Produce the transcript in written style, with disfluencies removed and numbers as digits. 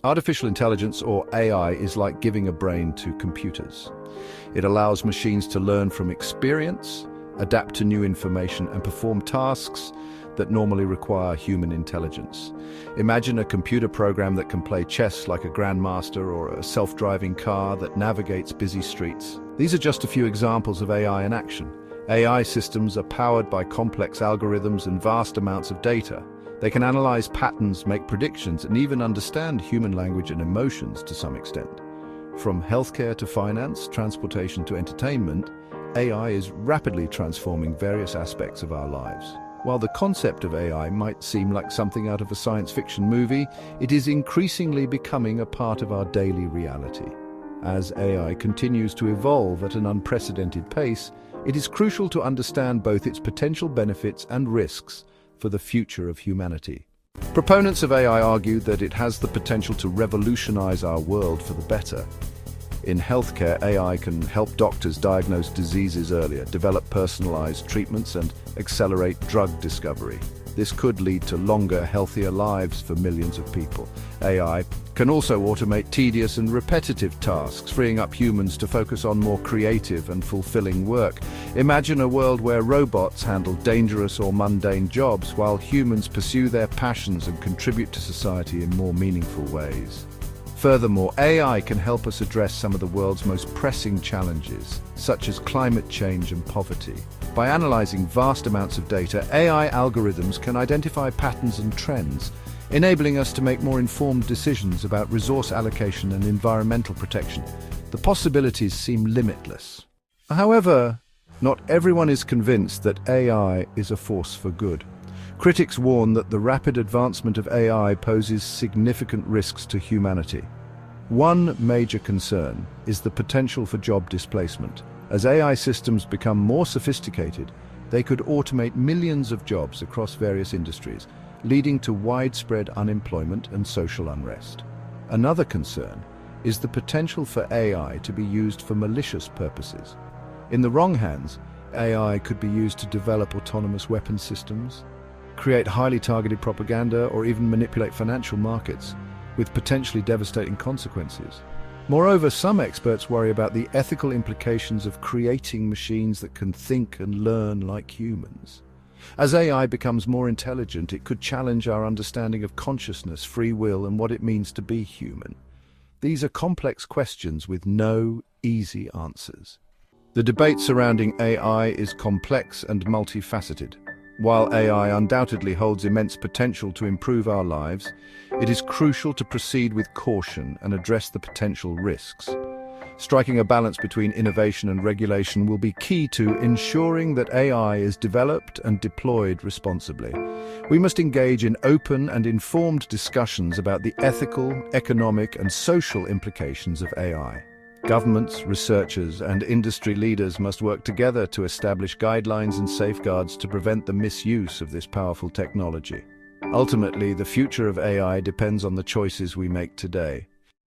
Artificial intelligence, or AI, is like giving a brain to computers. It allows machines to learn from experience, adapt to new information, and perform tasks that normally require human intelligence. Imagine a computer program that can play chess like a grandmaster, or a self-driving car that navigates busy streets. These are just a few examples of AI in action. AI systems are powered by complex algorithms and vast amounts of data. They can analyze patterns, make predictions, and even understand human language and emotions to some extent. From healthcare to finance, transportation to entertainment, AI is rapidly transforming various aspects of our lives. While the concept of AI might seem like something out of a science fiction movie, it is increasingly becoming a part of our daily reality. As AI continues to evolve at an unprecedented pace, it is crucial to understand both its potential benefits and risks for the future of humanity. Proponents of AI argue that it has the potential to revolutionize our world for the better. In healthcare, AI can help doctors diagnose diseases earlier, develop personalized treatments, and accelerate drug discovery. This could lead to longer, healthier lives for millions of people. AI can also automate tedious and repetitive tasks, freeing up humans to focus on more creative and fulfilling work. Imagine a world where robots handle dangerous or mundane jobs while humans pursue their passions and contribute to society in more meaningful ways. Furthermore, AI can help us address some of the world's most pressing challenges, such as climate change and poverty. By analyzing vast amounts of data, AI algorithms can identify patterns and trends, enabling us to make more informed decisions about resource allocation and environmental protection. The possibilities seem limitless. However, not everyone is convinced that AI is a force for good. Critics warn that the rapid advancement of AI poses significant risks to humanity. One major concern is the potential for job displacement. As AI systems become more sophisticated, they could automate millions of jobs across various industries, leading to widespread unemployment and social unrest. Another concern is the potential for AI to be used for malicious purposes. In the wrong hands, AI could be used to develop autonomous weapon systems, create highly targeted propaganda, or even manipulate financial markets, with potentially devastating consequences. Moreover, some experts worry about the ethical implications of creating machines that can think and learn like humans. As AI becomes more intelligent, it could challenge our understanding of consciousness, free will, and what it means to be human. These are complex questions with no easy answers. The debate surrounding AI is complex and multifaceted. While AI undoubtedly holds immense potential to improve our lives, it is crucial to proceed with caution and address the potential risks. Striking a balance between innovation and regulation will be key to ensuring that AI is developed and deployed responsibly. We must engage in open and informed discussions about the ethical, economic, and social implications of AI. Governments, researchers, and industry leaders must work together to establish guidelines and safeguards to prevent the misuse of this powerful technology. Ultimately, the future of AI depends on the choices we make today.